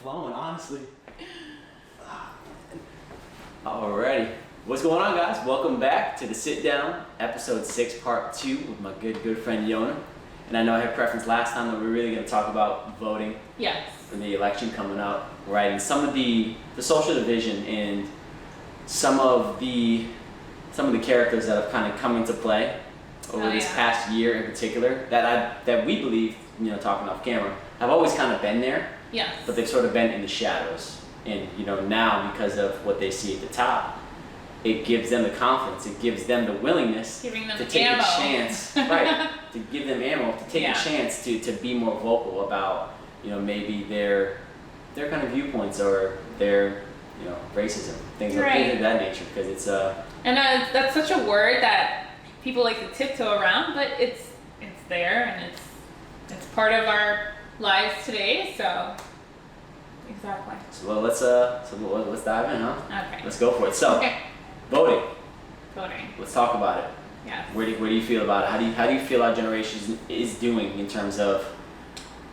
flowing, honestly. Alrighty. What's going on, guys? Welcome back to the Sit Down, episode 6, part 2 with my good friend Yona. And I know I had preference last time that we're really going to talk about voting. Yes. For the election coming up, right? And some of the social division and some of the characters that have kind of come into play over this past year in particular that we believe, you know, talking off camera, have always kind of been there. Yes. But they've sort of been in the shadows. And, you know, now because of what they see at the top, it gives them the confidence, it gives them the willingness to take ammo. a chance, right? To give them ammo, to take a chance to be more vocal about, you know, maybe their kind of viewpoints or their, you know, racism, things of that nature, because it's and that's such a word that people like to tiptoe around, but it's there and it's part of our lives today. So exactly. So let's dive in, huh? Okay. Let's go for it. So voting. Let's talk about it. Yeah. Where do you feel about it? How do you feel our generation is doing in terms of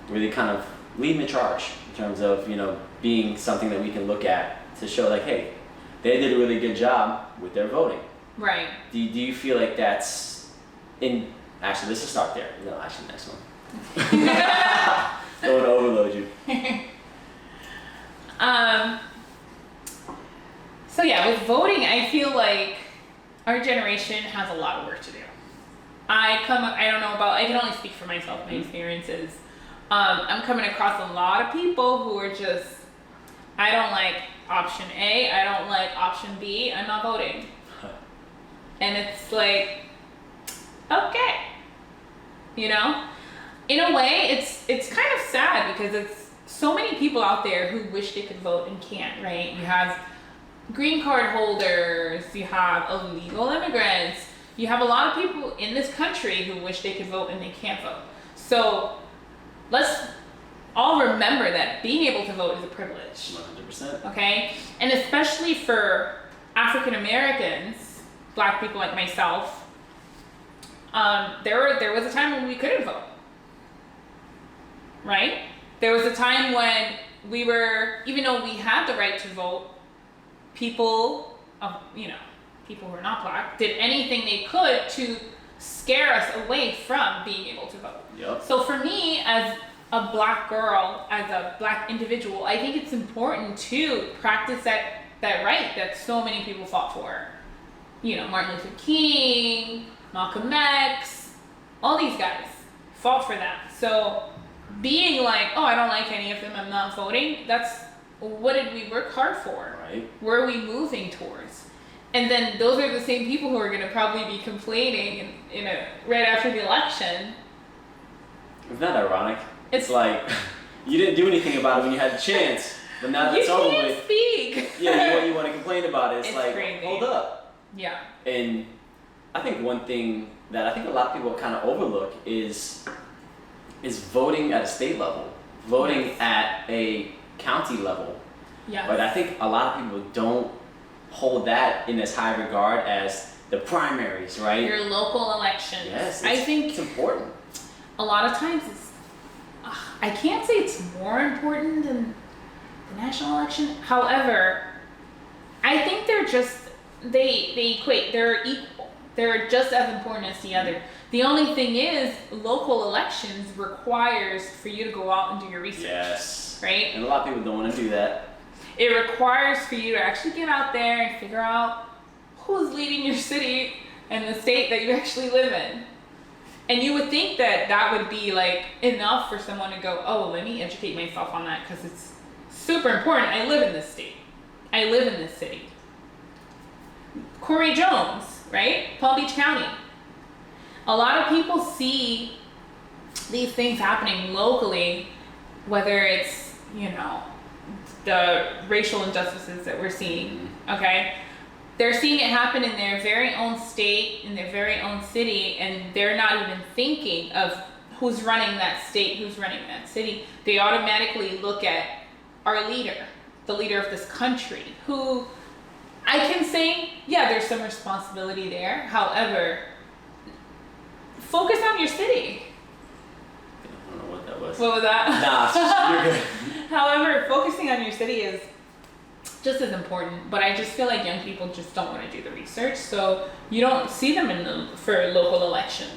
really kind of leading the charge in terms of, you know, being something that we can look at to show like, hey, they did a really good job with their voting. Right. Do you feel like that's in? Actually, let's just start there. No, actually, next one. Don't overload you. So yeah, with voting, I feel like our generation has a lot of work to do. I don't know about, I can only speak for myself, my experiences. I'm coming across a lot of people who are just, I don't like option A, I don't like option B, I'm not voting. And it's like, okay, you know? In a way, it's kind of sad because it's so many people out there who wish they could vote and can't, right? You have green card holders, you have illegal immigrants, you have a lot of people in this country who wish they could vote and they can't vote. So let's all remember that being able to vote is a privilege. 100%. Okay? And especially for African Americans, Black people like myself, there was a time when we couldn't vote. Right? There was a time when we were, even though we had the right to vote, people who are not Black did anything they could to scare us away from being able to vote. Yep. So for me, as a Black girl, as a Black individual, I think it's important to practice that right that so many people fought for. You know, Martin Luther King, Malcolm X, all these guys fought for that. So being like, oh, I don't like any of them, I'm not voting, that's, what did we work hard for? Right. Where are we moving towards? And then those are the same people who are going to probably be complaining right after the election. Isn't that ironic? It's like, you didn't do anything about it when you had the chance, but now that it's over with. You can't speak. Yeah, you want to complain about it. It's like, crazy. Hold up. Yeah. And I think one thing that I think a lot of people kind of overlook is voting at a state level, voting at a county level. Yeah. But I think a lot of people don't hold that in as high regard as the primaries, right? Your local elections. Yes, I think it's important. a lot of times I can't say it's more important than the national election. However, I think they equate, they're equal. They're just as important as the other. The only thing is, local elections requires for you to go out and do your research. Yes. Right? And a lot of people don't want to do that. It requires for you to actually get out there and figure out who's leading your city and the state that you actually live in. And you would think that would be like enough for someone to go, oh, let me educate myself on that because it's super important. I live in this state. I live in this city. Corey Jones, right? Palm Beach County. A lot of people see these things happening locally, whether it's, you know, the racial injustices that we're seeing, okay? They're seeing it happen in their very own state, in their very own city, and they're not even thinking of who's running that state, who's running that city. They automatically look at our leader, the leader of this country, who I can say, yeah, there's some responsibility there. However, focus on your city. I don't know what that was. What was that? Nah, you're good. However, focusing on your city is just as important, but I just feel like young people just don't want to do the research, so you don't see them for local elections.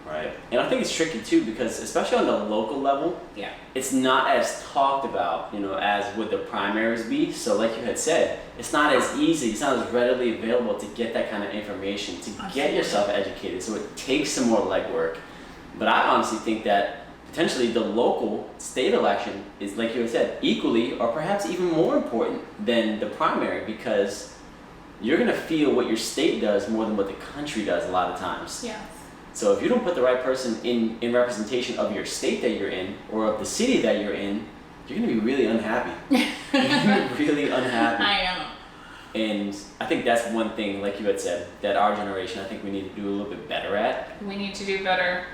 Right. And I think it's tricky too because especially on the local level, Yeah. it's not as talked about, as would the primaries be. So like you had said, it's not as easy, it's not as readily available to get that kind of information, to get yourself educated. So it takes some more legwork. But I honestly think that potentially the local state election is, like you had said, equally or perhaps even more important than the primary because you're going to feel what your state does more than what the country does a lot of times. Yeah. So if you don't put the right person in representation of your state that you're in or of the city that you're in, you're going to be really unhappy. You're going to be really unhappy. I am. And I think that's one thing, like you had said, that our generation, I think we need to do a little bit better at. We need to do better.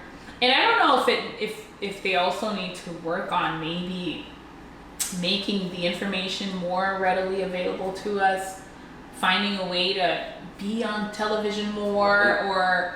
And I don't know if they also need to work on maybe making the information more readily available to us, finding a way to be on television more, or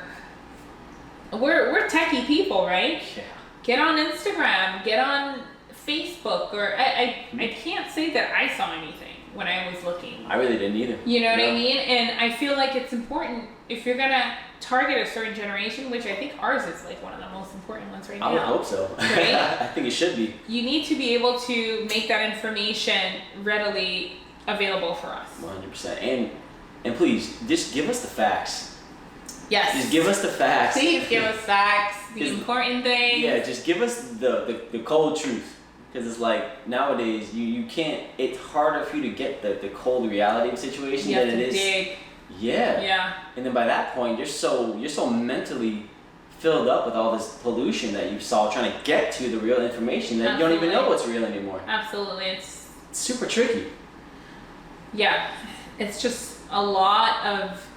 we're techie people, right? Yeah. Get on Instagram, get on Facebook, or I can't say that I saw anything when I was looking. I really didn't either. You know what I mean? And I feel like it's important if you're gonna target a certain generation, which I think ours is like one of the most important ones right now. I would hope so. Right? I think it should be. You need to be able to make that information readily available for us. 100%. And please, just give us the facts. Yes. Just give us the facts. Please give us facts, the important things. Yeah, just give us the cold truth. Because it's like nowadays you can't. It's harder for you to get the cold reality of the situation You than have it to is. dig. Yeah. Yeah. And then by that point, you're so mentally filled up with all this pollution that you saw trying to get to the real information that you don't even know what's real anymore. Absolutely, it's super tricky. Yeah, it's just a lot of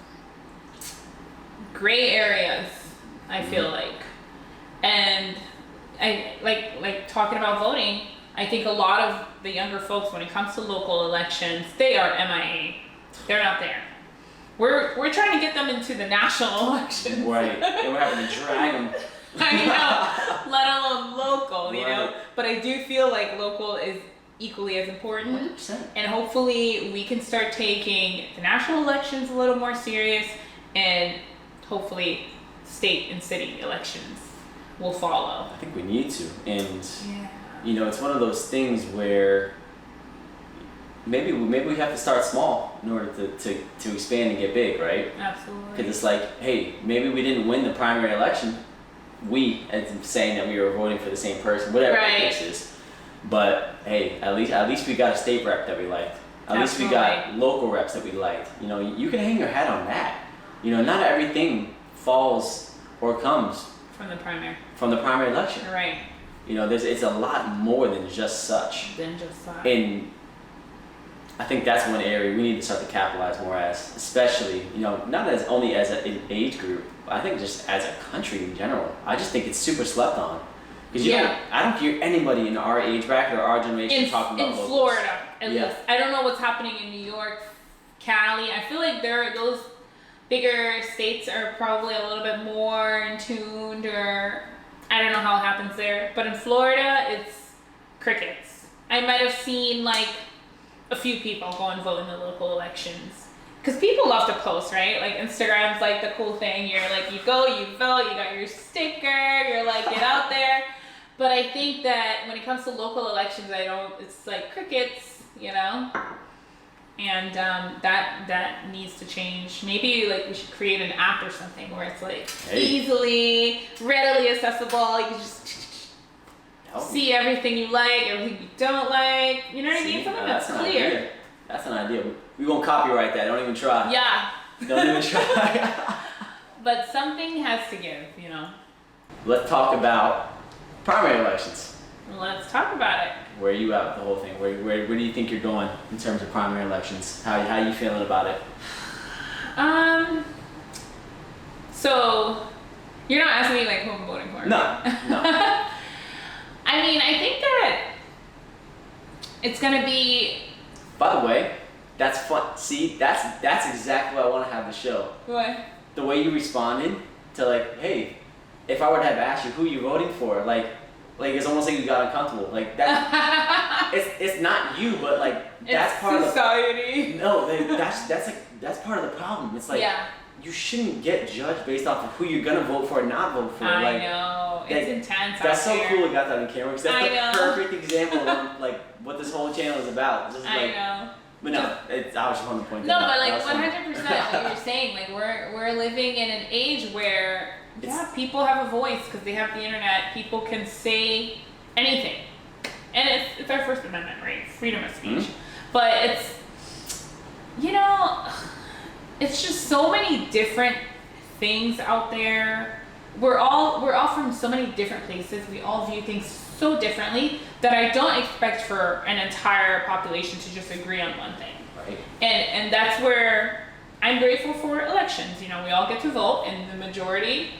gray areas, I feel like. And I like talking about voting, I think a lot of the younger folks, when it comes to local elections, they are MIA. They're not there. We're trying to get them into the national elections. Right. And we're having to drag them. I know, let alone local, you know? Right. But I do feel like local is equally as important. 100%. And hopefully we can start taking the national elections a little more serious, and hopefully state and city elections will follow. I think we need to. And Yeah. it's one of those things where maybe we have to start small in order to expand and get big, right? Absolutely. Because it's like, hey, maybe we didn't win the primary election. We, as saying that we were voting for the same person, whatever the Right. case is. But hey, at least we got a state rep that we liked. At least we got local reps that we liked. You can hang your hat on that. Not everything falls or comes From the primary. from the primary election. Right. It's a lot more than just such. Then just that. And I think that's one area we need to start to capitalize more as, especially, not as only as an age group, but I think just as a country in general. I just think it's super slept on. Because I don't hear anybody in our age bracket or our generation talking about in locals. Florida, at Yeah. least. I don't know what's happening in New York, Cali. I feel like those bigger states are probably a little bit more in tuned, or I don't know how it happens there. But in Florida, it's crickets. I might have seen like a few people go and vote in the local elections. Because people love to post, right? Like Instagram's like the cool thing. You're like, you go, you vote, you got your sticker, you're like, get out there. But I think that when it comes to local elections, it's like crickets, and that needs to change. Maybe like we should create an app or something where it's like easily, readily accessible. You can just see everything you like, everything you don't like. You know what I mean? Something that's clear. Idea. That's an idea. We won't copyright that. Don't even try. Yeah. Don't even try. But something has to give, Let's talk about primary elections. Let's talk about it. Where are you at with the whole thing? Where do you think you're going in terms of primary elections? How are you feeling about it? So you're not asking me like who I'm voting for? No. I mean, I think that it's gonna be. By the way, that's fun. See, that's exactly why I want to have the show. What? The way you responded to like, hey, if I were to have asked you who you voting for, like it's almost like you got uncomfortable. Like that. It's it's not you, but like that's it's part society. of the no. That's part of the problem. It's like you shouldn't get judged based off of who you're gonna vote for or not vote for. I know it's intense. That's so there. cool we got that on camera because that's the perfect example of like what this whole channel is about. Just I like, know. But no, I was just wanting to point no, that out. No, but like 100% what you're saying. Like we're living in an age where people have a voice because they have the internet. People can say anything, and it's our First Amendment, right? Freedom of speech. Mm-hmm. But it's it's just so many different things out there. We're all from so many different places. We all view things so differently that I don't expect for an entire population to just agree on one thing. Right. And that's where I'm grateful for elections. We all get to vote, and the majority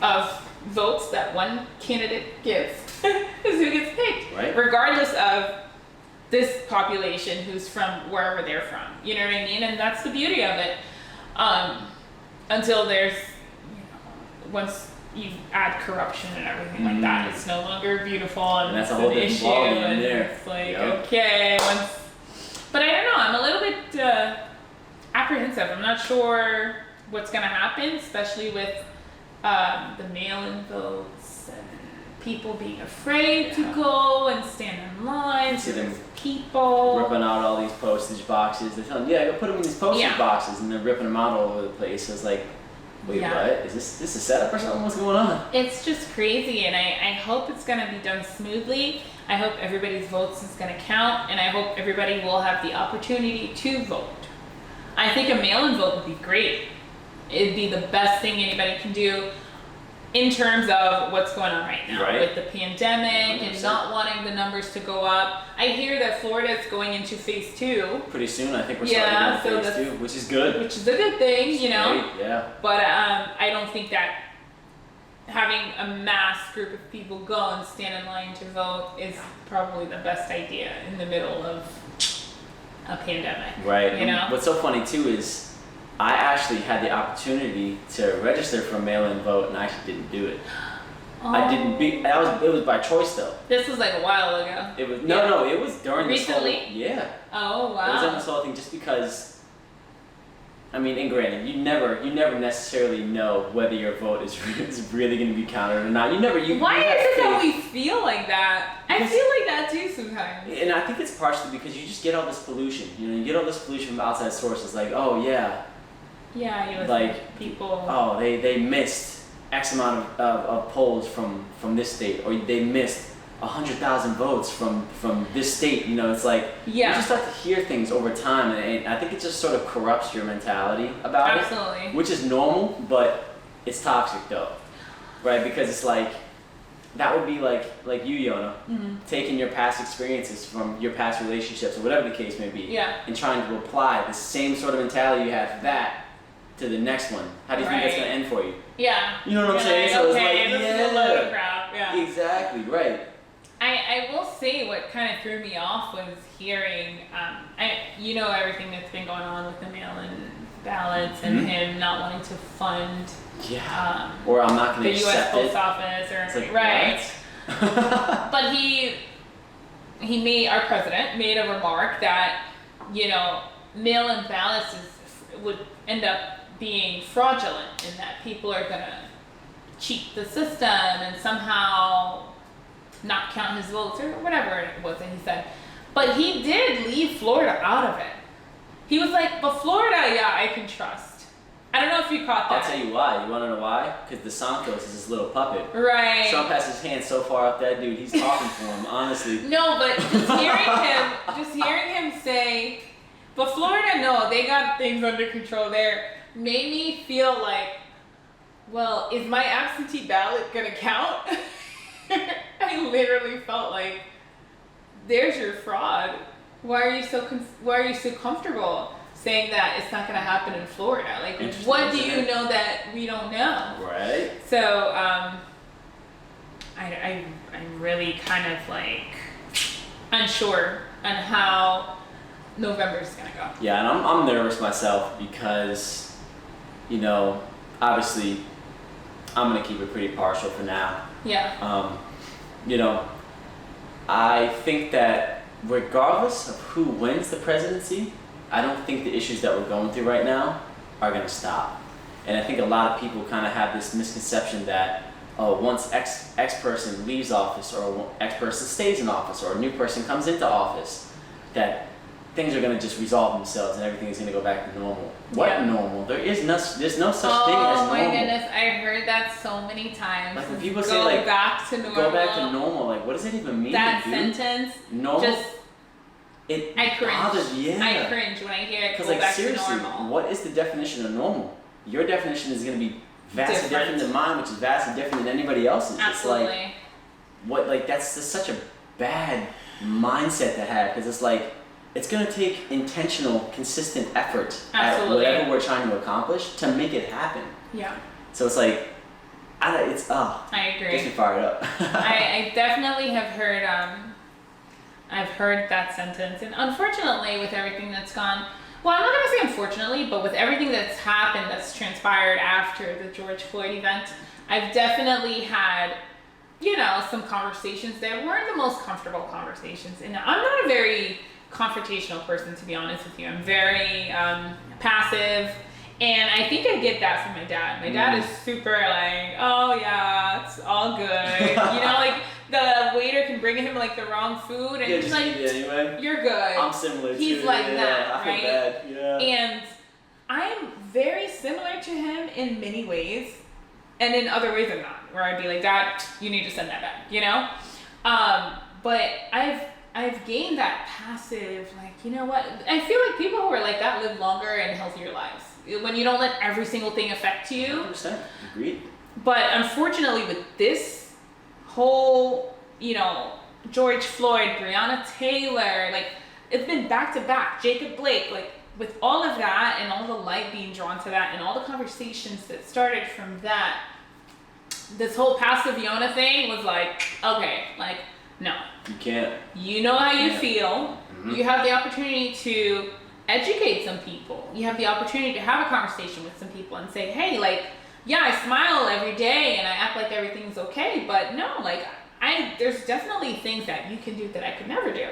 of votes that one candidate gives is who gets picked. Right. Regardless of this population who's from wherever they're from. You know what I mean? And that's the beauty of it. Until there's, once you add corruption and everything like that, it's no longer beautiful and that's it's a whole an different issue. ballgame And there. it's like, okay, but I don't know. I'm a little bit apprehensive. I'm not sure what's going to happen, especially with the mail-in votes and people being afraid to go and stand in line. See them people ripping out all these postage boxes. They tell them, go put them in these postage boxes, and they're ripping them out all over the place. So it's like, wait, what? Is this a setup or something? What's going on? It's just crazy, and I hope it's going to be done smoothly. I hope everybody's votes is going to count, and I hope everybody will have the opportunity to vote. I think a mail-in vote would be great. It'd be the best thing anybody can do in terms of what's going on right now with the pandemic 100%. And not wanting the numbers to go up. I hear that Florida is going into phase 2. Pretty soon, I think we're starting in phase 2, which is good. Which is a good thing, Great, yeah. But I don't think that having a mass group of people go and stand in line to vote is probably the best idea in the middle of a pandemic. Right. What's so funny too is I actually had the opportunity to register for a mail-in vote, and I actually didn't do it. I didn't it was by choice though. This was like a while ago. It was no, it was during recently. This whole, Oh wow. It was on this whole thing just because. I mean, and granted, you never necessarily know whether your vote is really going to be counted or not. Why is it that we feel like that? I feel like that too sometimes. And I think it's partially because you just get all this pollution. You get all this pollution from outside sources, like, oh yeah. Yeah, like people. Oh, they missed X amount of polls from this state, or they missed 100,000 votes from this state. It's like you just start to hear things over time, and I think it just sort of corrupts your mentality about it, which is normal, but it's toxic though, right? Because it's like that would be like you, Yona, taking your past experiences from your past relationships or whatever the case may be, and trying to apply the same sort of mentality you had for that to the next one. How do you think that's going to end for you? Yeah. You know what I'm saying? So it's like, a load of crap. Yeah. Exactly, right. I will say what kind of threw me off was hearing, everything that's been going on with the mail-in ballots and him not wanting to fund or I'm not going to the accept U.S. Post Office or like, right. But our president made a remark that, mail-in ballots would end up being fraudulent and that people are going to cheat the system and somehow not count his votes or whatever it was that he said. But he did leave Florida out of it. He was like, but Florida, I can trust. I don't know if you caught that. I'll tell you why. You want to know why? Because DeSantis is his little puppet. Right. Trump has his hand so far up that dude, he's talking for him, honestly. No, but just hearing him say, but Florida, no, they got things under control there, made me feel like, well, is my absentee ballot gonna count? I literally felt like, there's your fraud. Why are you so comfortable saying that it's not gonna happen in Florida? Like, what do you know that we don't know? Right. So, I'm really kind of like unsure on how November's gonna go. Yeah, and I'm nervous myself because, obviously, I'm gonna keep it pretty partial for now. Yeah. I think that regardless of who wins the presidency, I don't think the issues that we're going through right now are going to stop. And I think a lot of people kind of have this misconception that once X person leaves office, or X person stays in office, or a new person comes into office, that things are going to just resolve themselves and everything is going to go back to normal. What normal? There's no such thing as normal. Oh my goodness, I heard that so many times. Like when people say like back to normal. Go back to normal, like what does it even mean? That dude? sentence. Normal. Just I cringe. bothers, yeah. I cringe when I hear it. Because Go like back seriously, to normal. what is the definition of normal? Your definition is going to be vastly different than mine, which is vastly different than anybody else's. Absolutely. It's like what like that's just such a bad mindset to have, because it's like it's going to take intentional, consistent effort at whatever we're trying to accomplish to make it happen. Yeah. So it's like, I agree. Gets me fired up. I definitely have heard, I've heard that sentence, and unfortunately with everything that's gone, well, I'm not going to say unfortunately, but with everything that's happened, that's transpired after the George Floyd event, I've definitely had, some conversations that weren't the most comfortable conversations. And I'm not a very confrontational person, to be honest with you. I'm very passive, and I think I get that from my dad. My dad is super like, oh yeah, it's all good. Like the waiter can bring him like the wrong food, and he's like, anyway. You're good. I'm similar. He's like that, I feel right? bad. Yeah. And I'm very similar to him in many ways, and in other ways I'm not. Where I'd be like, Dad, you need to send that back. But I've gained that passive, like, you know what? I feel like people who are like that live longer and healthier lives. When you don't let every single thing affect you. 100%. Agreed. But unfortunately with this whole, George Floyd, Breonna Taylor, like, it's been back to back. Jacob Blake, like, with all of that and all the light being drawn to that and all the conversations that started from that, this whole passive Yona thing was like, okay, like, no. You can't. You know how you feel. Mm-hmm. You have the opportunity to educate some people. You have the opportunity to have a conversation with some people and say, hey, like, yeah, I smile every day and I act like everything's okay, but no, like, there's definitely things that you can do that I could never do.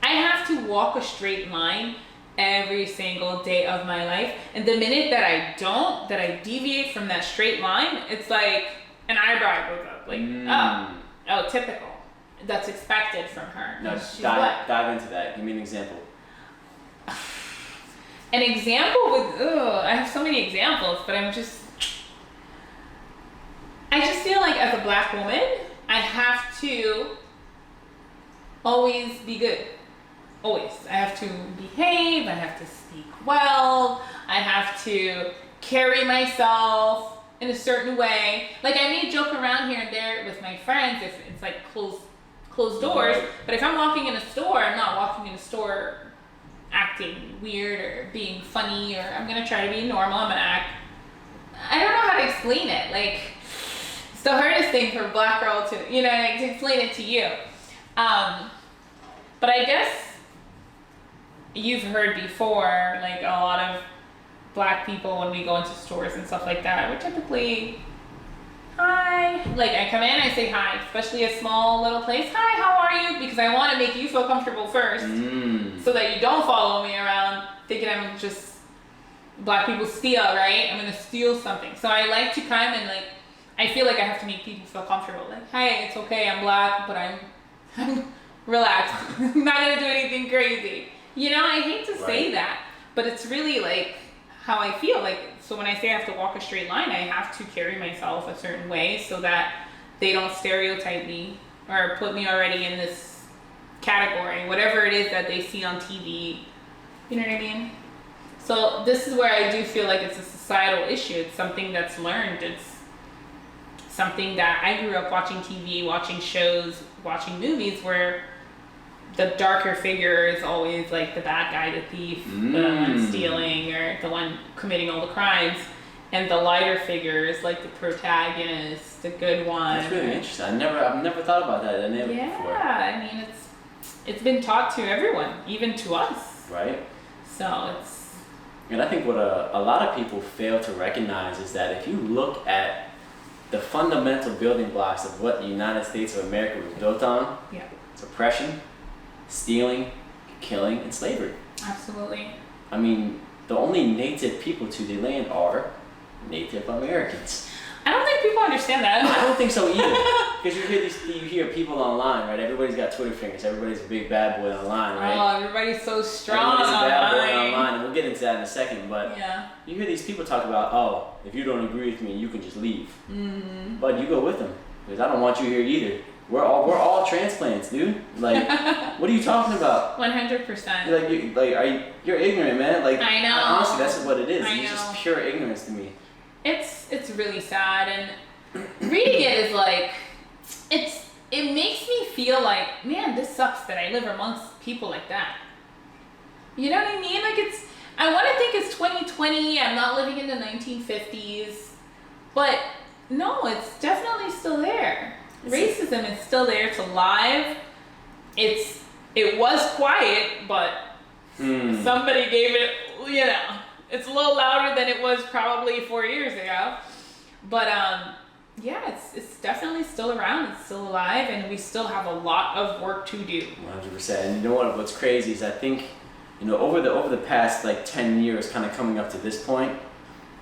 I have to walk a straight line every single day of my life, and the minute that I deviate from that straight line, it's like an eyebrow goes up, like, oh, typical. That's expected from her. No, dive into that. Give me an example. An example with, I have so many examples, but I just feel like as a Black woman, I have to always be good. Always. I have to behave, I have to speak well, I have to carry myself in a certain way. Like, I may joke around here and there with my friends if it's like closed doors, but if I'm walking in a store, I'm not walking in a store acting weird or being funny, or I'm gonna try to be normal. I'm gonna act, I don't know how to explain it. Like, it's the hardest thing for a Black girl to, to explain it to you. But I guess you've heard before, like, a lot of Black people, when we go into stores and stuff like that, we're typically, hi. Like, I come in, I say hi, especially a small little place. Hi, how are you? Because I want to make you feel comfortable first, so that you don't follow me around thinking I'm just, Black people steal, right? I'm going to steal something. So I like to come and, like, I feel like I have to make people feel comfortable. Like, hey, it's okay, I'm Black, but I'm relaxed. I'm not going to do anything crazy. I hate to say that, but it's really, like, how I feel. Like, so when I say I have to walk a straight line, I have to carry myself a certain way so that they don't stereotype me or put me already in this category, whatever it is that they see on TV. You know what I mean? So this is where I do feel like it's a societal issue. It's something that's learned. It's something that I grew up watching TV, watching shows, watching movies where the darker figure is always like the bad guy, the thief, the one stealing, or the one committing all the crimes, and the lighter figure is like the protagonist, the good one. That's really interesting. I've never thought about that before. Yeah, I mean, it's been taught to everyone, even to us. Right. So it's. And I think what a lot of people fail to recognize is that if you look at the fundamental building blocks of what the United States of America was built on, Yeah. it's oppression, stealing, killing, and slavery. Absolutely. I mean, the only native people to the land are Native Americans. I don't think people understand that. I don't think so either. Because you hear people online, right? Everybody's got Twitter fingers. Everybody's a big bad boy online, right? Oh, everybody's so strong Everybody's a bad boy online. and we'll get into that in a second. But you hear these people talk about, oh, if you don't agree with me, you can just leave. Mm-hmm. But you go with them, because I don't want you here either. We're all transplants, dude. Like, what are you talking about? 100%. You're ignorant, man. Like, I know. Honestly, that's what it is. I It's know. just pure ignorance to me. It's really sad, and reading it is like, it makes me feel like, man, this sucks that I live amongst people like that. You know what I mean? Like, I want to think it's 2020. I'm not living in the 1950s, but no, it's definitely still there. Racism is still there. It's alive. It was quiet, but somebody gave it, it's a little louder than it was probably 4 years ago. But it's definitely still around. It's still alive, and we still have a lot of work to do. 100%. And you know what's crazy is I think, over the past like 10 years, kind of coming up to this point,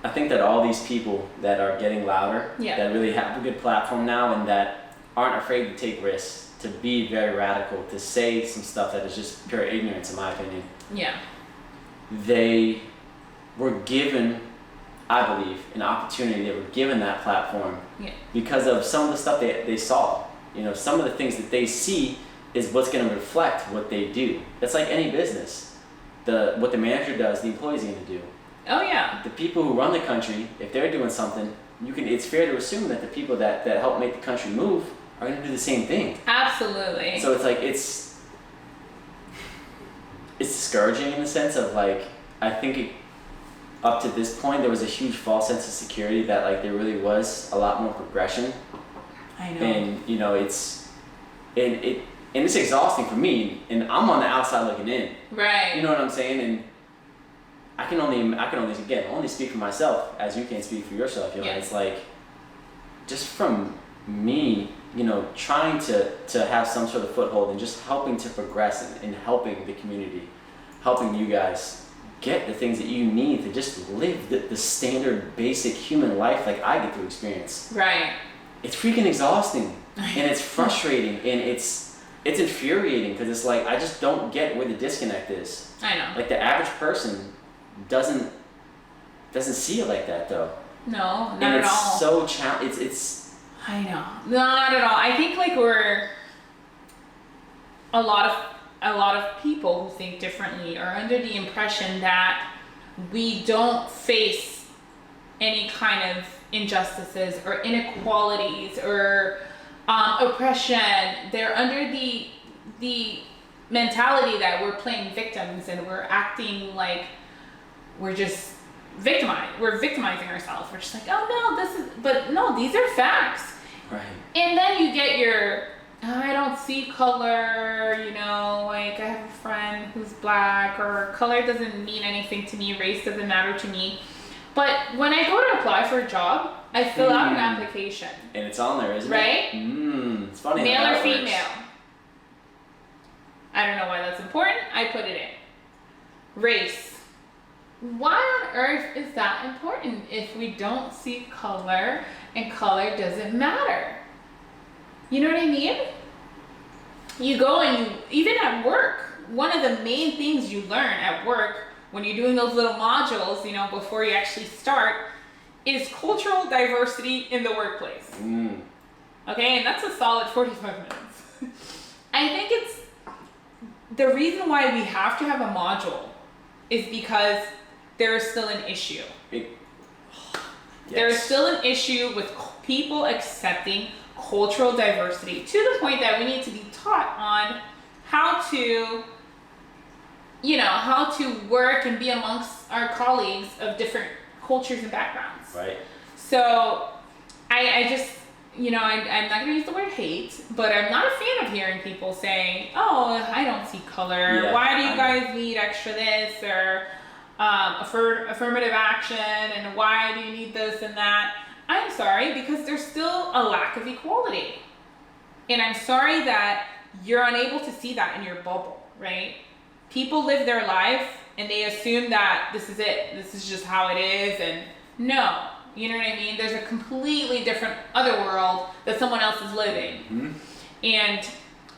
I think that all these people that are getting louder, that really have a good platform now, and that aren't afraid to take risks, to be very radical, to say some stuff that is just pure ignorance, in my opinion. Yeah. They were given, I believe, an opportunity. They were given that platform because of some of the stuff they saw. Some of the things that they see is what's going to reflect what they do. That's like any business. What the manager does, the employee's going to do. Oh yeah. The people who run the country, if they're doing something, it's fair to assume that the people that help make the country move are going to do the same thing. Absolutely. So it's like it's discouraging in the sense of like, I think up to this point there was a huge false sense of security that like there really was a lot more progression. I know. And it's exhausting for me, and I'm on the outside looking in. Right. You know what I'm saying? And I can only speak for myself, as you can't speak for yourself. It's like, just from me, trying to have some sort of foothold and just helping to progress and helping the community, helping you guys get the things that you need to just live the standard basic human life like I get to experience. Right. It's freaking exhausting, and it's frustrating, and it's infuriating, because it's like, I just don't get where the disconnect is. I know. Like, the average person doesn't see it like that, though. No, not and at all. It's so it's I know. Not at all. I think like we're a lot of people who think differently are under the impression that we don't face any kind of injustices or inequalities or oppression. They're under the mentality that we're playing victims and we're acting like we're just victimized. We're victimizing ourselves. We're just like, oh no, but no, these are facts. right. And then you get your, I don't see color, like I have a friend who's black, or color doesn't mean anything to me, race doesn't matter to me. But when I go to apply for a job, I fill out an application. And it's on there, isn't right? it? It's funny. Male how or that works. female. I don't know why that's important. I put it in. Race. Why on earth is that important if we don't see color and color doesn't matter? You know what I mean? You go and even at work, one of the main things you learn at work when you're doing those little modules, before you actually start, is cultural diversity in the workplace. Okay, and that's a solid 45 minutes. I think it's the reason why we have to have a module is because there is still an issue. Yes. There is still an issue with people accepting cultural diversity to the point that we need to be taught on how to work and be amongst our colleagues of different cultures and backgrounds. Right. So I just, I'm not going to use the word hate, but I'm not a fan of hearing people saying, oh, I don't see color. Yeah, why do you guys need extra this or affirmative action, and why do you need this and that? I'm sorry, because there's still a lack of equality. And I'm sorry that you're unable to see that in your bubble. right? People live their life and they assume that this is it. This is just how it is. And no, you know what I mean? There's a completely different other world that someone else is living. Mm-hmm. And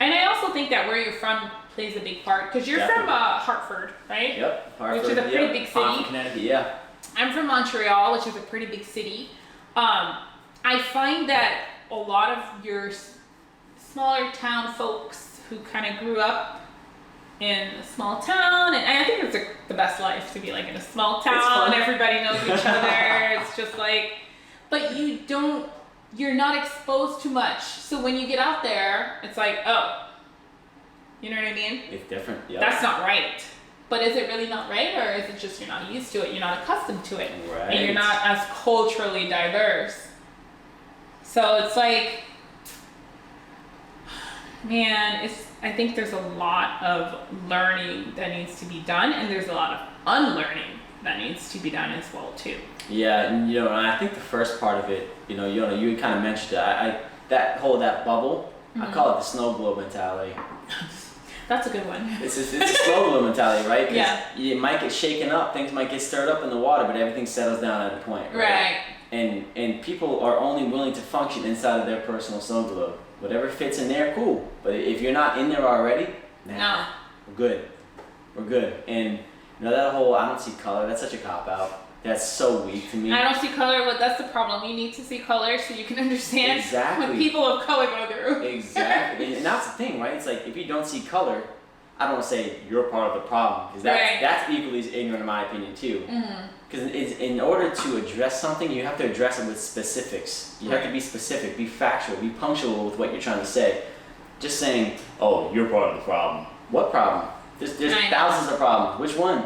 I also think that where you're from plays a big part, because you're Definitely. from Hartford, right? Yep. Hartford, which is a pretty big city. Hartford, Connecticut, yeah. I'm from Montreal, which is a pretty big city. I find that a lot of your smaller town folks who kind of grew up in a small town, and I think it's the best life to be like in a small town. Everybody knows each other. It's just like, but you're not exposed to much. So when you get out there, it's like, oh, you know what I mean? It's different. Yep. That's not right. But is it really not right, or is it just you're not used to it, you're not accustomed to it, right. and you're not as culturally diverse? So it's like, man, I think there's a lot of learning that needs to be done, and there's a lot of unlearning that needs to be done as well too. Yeah, and and I think the first part of it, Yona, you kind of mentioned it. That bubble, I call it the snow globe mentality. That's a good one. It's a snow globe mentality, right? 'Cause yeah. it might get shaken up, things might get stirred up in the water, but everything settles down at a point, right? And people are only willing to function inside of their personal snow globe. Whatever fits in there, cool. But if you're not in there already, no, we're good. We're good. And that whole I don't see color, that's such a cop out. That's so weak to me. I don't see color, but that's the problem. You need to see color so you can understand what people of color go through. Exactly. And that's the thing, right? It's like if you don't see color, I don't want to say you're part of the problem, because that's equally as ignorant in my opinion too. Because in order to address something, you have to address it with specifics. You have to be specific, be factual, be punctual with what you're trying to say. Just saying, oh, you're part of the problem. What problem? There's thousands of problems. Which one?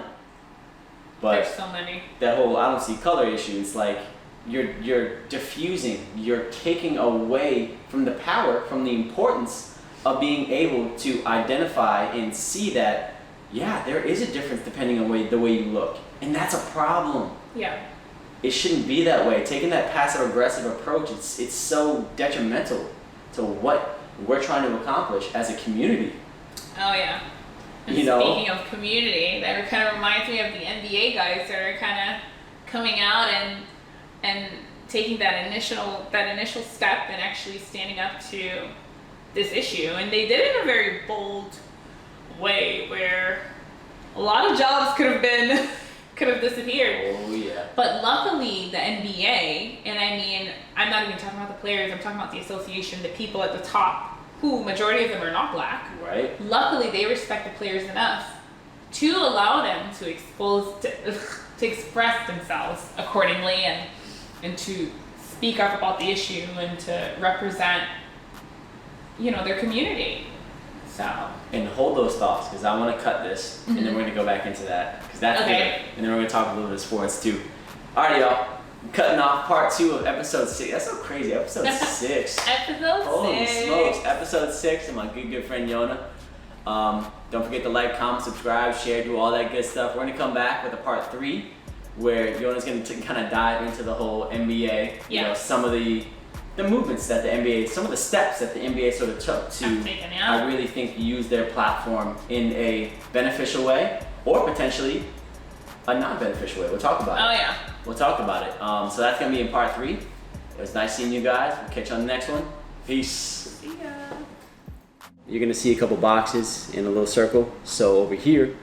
But there's so many. That whole I don't see color issue, it's like you're diffusing, you're taking away from the power, from the importance of being able to identify and see that, yeah, there is a difference depending on the way you look. And that's a problem. Yeah. It shouldn't be that way. Taking that passive aggressive approach, it's so detrimental to what we're trying to accomplish as a community. Oh yeah. And speaking of community, that kind of reminds me of the NBA guys that are kind of coming out and taking that initial step and actually standing up to this issue. And they did it in a very bold way where a lot of jobs could have disappeared. Oh yeah. But luckily the NBA, and I mean, I'm not even talking about the players, I'm talking about the association, the people at the top, who majority of them are not black. Right. Luckily, they respect the players enough to allow them to express themselves accordingly and to speak up about the issue and to represent, their community. So. And hold those thoughts, because I want to cut this, and then we're going to go back into that, because that's okay. good. And then we're going to talk a little bit of sports too. Alright, y'all. Cutting off part 2 of episode 6. That's so crazy. Episode 6. Holy smokes. Episode 6 and my good friend Yona. Don't forget to like, comment, subscribe, share, do all that good stuff. We're going to come back with a part 3 where Yona's going to kind of dive into the whole NBA. Some of the movements that the NBA, some of the steps that the NBA sort of took to, I really think, use their platform in a beneficial way or potentially a non-beneficial way. We'll talk about it. Oh yeah. We'll talk about it. So that's going to be in part 3. It was nice seeing you guys. We'll catch you on the next one. Peace. See ya. You're going to see a couple boxes in a little circle. So over here,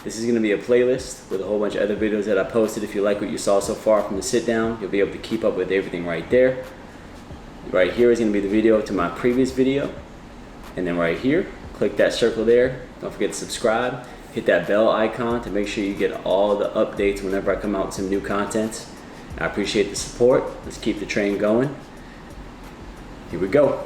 this is going to be a playlist with a whole bunch of other videos that I posted. If you like what you saw so far from the sit down, you'll be able to keep up with everything right there. Right here is going to be the video to my previous video. And then right here, click that circle there. Don't forget to subscribe. Hit that bell icon to make sure you get all the updates whenever I come out with some new content. I appreciate the support. Let's keep the train going. Here we go.